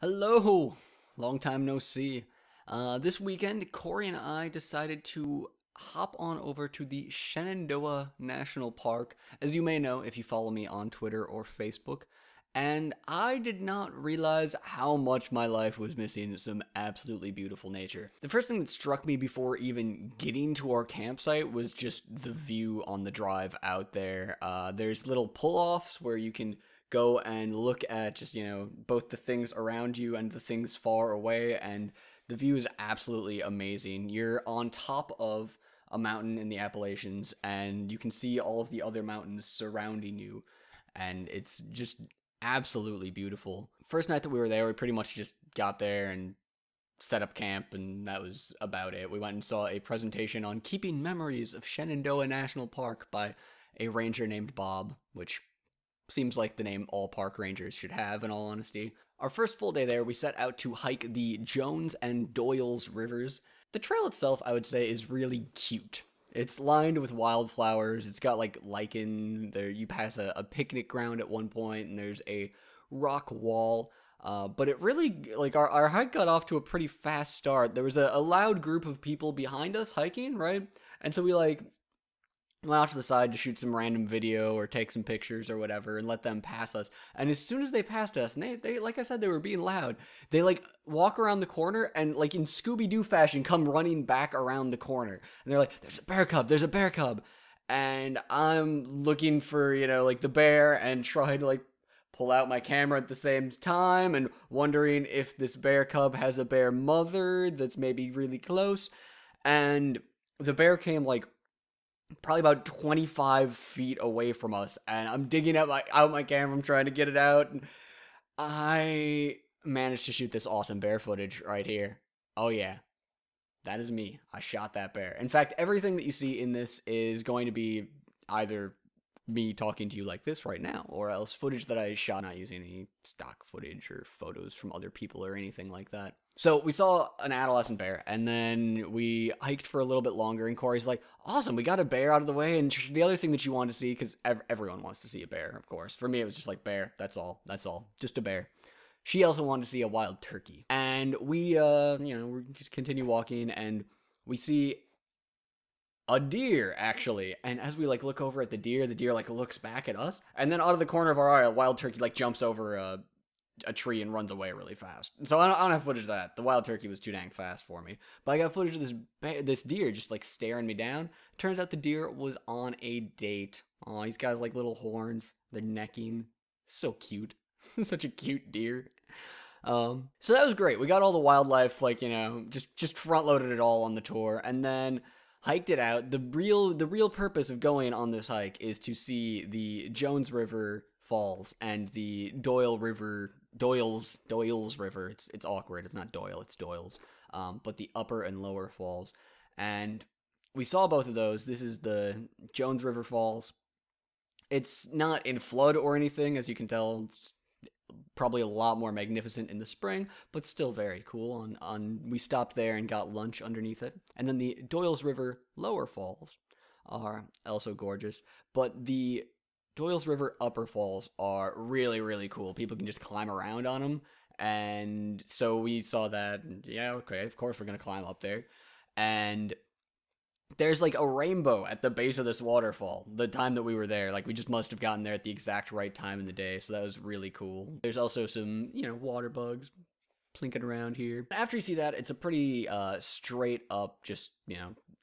Hello! Long time no see. This weekend, Corey and I decided to hop on over to the Shenandoah National Park, as you may know if you follow me on Twitter or Facebook. And I did not realize how much my life was missing some absolutely beautiful nature. The first thing that struck me before even getting to our campsite was just the view on the drive out there. There's little pull-offs where you can go and look at just, both the things around you and the things far away, and the view is absolutely amazing. You're on top of a mountain in the Appalachians, and you can see all of the other mountains surrounding you, and it's just absolutely beautiful. First night that we were there, we pretty much just got there and set up camp, and that was about it. We went and saw a presentation on keeping memories of Shenandoah National Park by a ranger named Bob, which seems like the name all park rangers should have, in all honesty. Our first full day there, we set out to hike the Jones and Doyles rivers. The trail itself, I would say, is really cute. It's lined with wildflowers. It's got like lichen. There, you pass a picnic ground at one point, and there's a rock wall. But it really, like, our hike got off to a pretty fast start. There was a loud group of people behind us hiking, right? And so we went off to the side to shoot some random video or take some pictures or whatever and let them pass us. And as soon as they passed us, and they like I said, they were being loud, they like walk around the corner and like in Scooby-Doo fashion come running back around the corner. And they're like, there's a bear cub, there's a bear cub. And I'm looking for, like the bear and trying to like pull out my camera at the same time and wondering if this bear cub has a bear mother that's maybe really close. And the bear came like probably about 25 feet away from us, and I'm digging out my camera. I'm trying to get it out, and I managed to shoot this awesome bear footage right here. Oh yeah, that is me. I shot that bear. In fact, everything that you see in this is going to be either me talking to you like this right now, or else footage that I shot, not using any stock footage or photos from other people or anything like that. So we saw an adolescent bear, and then we hiked for a little bit longer, and Corey's like, awesome, we got a bear out of the way. And the other thing that you want to see, because everyone wants to see a bear, of course. For me, it was just like, bear, that's all, just a bear. She also wanted to see a wild turkey. And we, we just continue walking, and we see a deer, actually. And as we look over at the deer looks back at us, and then out of the corner of our eye, a wild turkey jumps over a tree and runs away really fast. So I don't have footage of that. The wild turkey was too dang fast for me. But I got footage of this deer just staring me down. Turns out the deer was on a date. Oh, he's got his little horns. They're necking. So cute. Such a cute deer. So that was great. We got all the wildlife, just front loaded it all on the tour, and then hiked it out. The real purpose of going on this hike is to see the Jones River Falls and the Doyles River. It's awkward. It's not Doyle, it's Doyles. But the upper and lower falls. And we saw both of those. This is the Jones River Falls. It's not in flood or anything, as you can tell. It's probably a lot more magnificent in the spring, but still very cool. We stopped there and got lunch underneath it. And then the Doyles River lower falls are also gorgeous, but the Doyles River upper falls are really, really cool. People can just climb around on them, and so we saw that, and yeah, okay, of course we're gonna climb up there. And there's a rainbow at the base of this waterfall. The time that we were there, we just must have gotten there at the exact right time in the day, so that was really cool. There's also some, water bugs plinking around here. After you see that, it's a pretty straight up, just,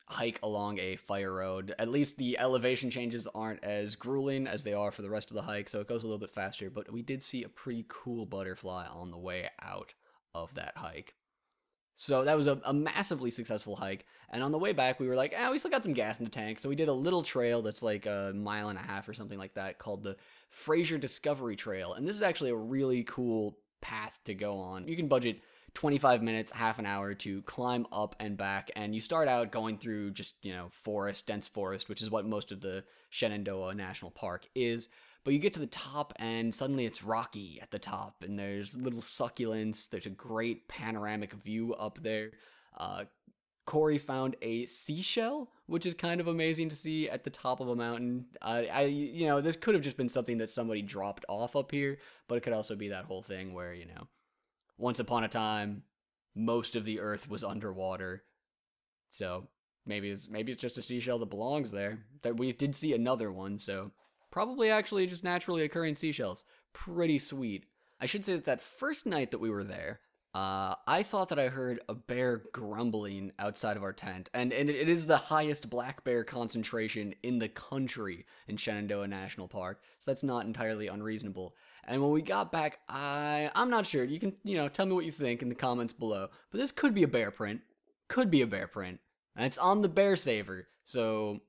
hike along a fire road. At least the elevation changes aren't as grueling as they are for the rest of the hike, so it goes a little bit faster, but we did see a pretty cool butterfly on the way out of that hike. So that was a massively successful hike, and on the way back, we were like, we still got some gas in the tank, so we did a little trail that's a 1.5 miles or something like that, called the Fraser Discovery Trail, and this is actually a really cool path to go on. You can budget 25 minutes, half an hour to climb up and back, and you start out going through just, forest, dense forest, which is what most of the Shenandoah National Park is. But you get to the top, and suddenly it's rocky at the top, and there's little succulents. There's a great panoramic view up there. Corey found a seashell, which is kind of amazing to see at the top of a mountain. This could have just been something that somebody dropped off up here, but it could also be that whole thing where, once upon a time, most of the earth was underwater. So maybe it's just a seashell that belongs there. That we did see another one, so probably actually just naturally occurring seashells. Pretty sweet. I should say that first night that we were there, I thought that I heard a bear grumbling outside of our tent, and it is the highest black bear concentration in the country in Shenandoah National Park, so that's not entirely unreasonable. And when we got back, I'm not sure. You can, tell me what you think in the comments below, but this could be a bear print. Could be a bear print. And it's on the bear saver, so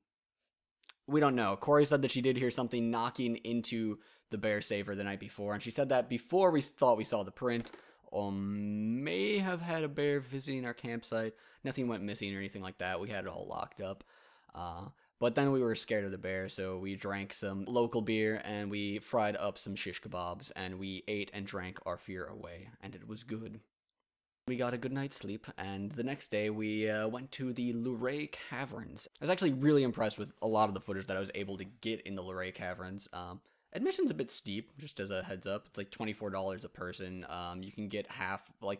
we don't know. Corey said that she did hear something knocking into the bear saver the night before, and she said that before we thought we saw the print. May have had a bear visiting our campsite. Nothing went missing or anything like that. We had it all locked up. But then we were scared of the bear, so we drank some local beer and we fried up some shish kebabs and we ate and drank our fear away, and it was good. We got a good night's sleep, and the next day we went to the Luray Caverns. I was actually really impressed with a lot of the footage that I was able to get in the Luray Caverns. Admission's a bit steep, just as a heads up. It's like $24 a person. You can get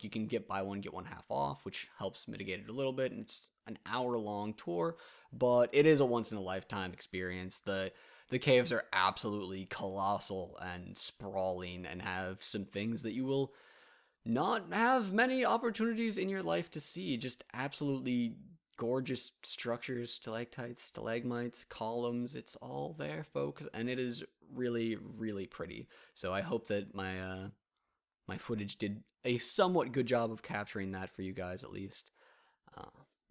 you can get buy one, get one half off, which helps mitigate it a little bit. And it's an hour-long tour, but it is a once-in-a-lifetime experience. The caves are absolutely colossal and sprawling and have some things that you will not have many opportunities in your life to see. Just absolutely gorgeous structures, stalactites, stalagmites, columns. It's all there, folks, and it is really, really pretty. So I hope that my footage did a somewhat good job of capturing that for you guys, at least.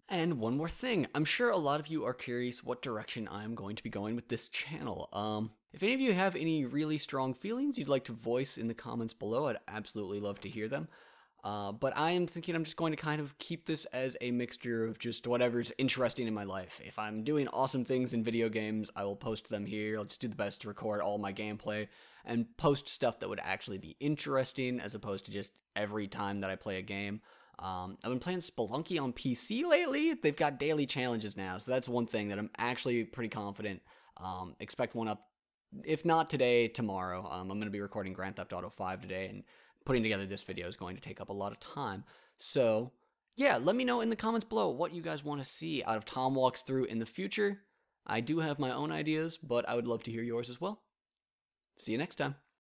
And one more thing, I'm sure a lot of you are curious what direction I'm going to be going with this channel. If any of you have any really strong feelings you'd like to voice in the comments below, I'd absolutely love to hear them. But I am thinking I'm just going to kind of keep this as a mixture of just whatever's interesting in my life. If I'm doing awesome things in video games, I will post them here. I'll just do the best to record all my gameplay and post stuff that would actually be interesting as opposed to just every time that I play a game. I've been playing Spelunky on PC lately. They've got daily challenges now, so that's one thing that I'm actually pretty confident. Expect one up, if not today, tomorrow. I'm going to be recording Grand Theft Auto 5 today, and putting together this video is going to take up a lot of time. So, yeah, let me know in the comments below what you guys want to see out of Tom Walks Through in the future. I do have my own ideas, but I would love to hear yours as well. See you next time.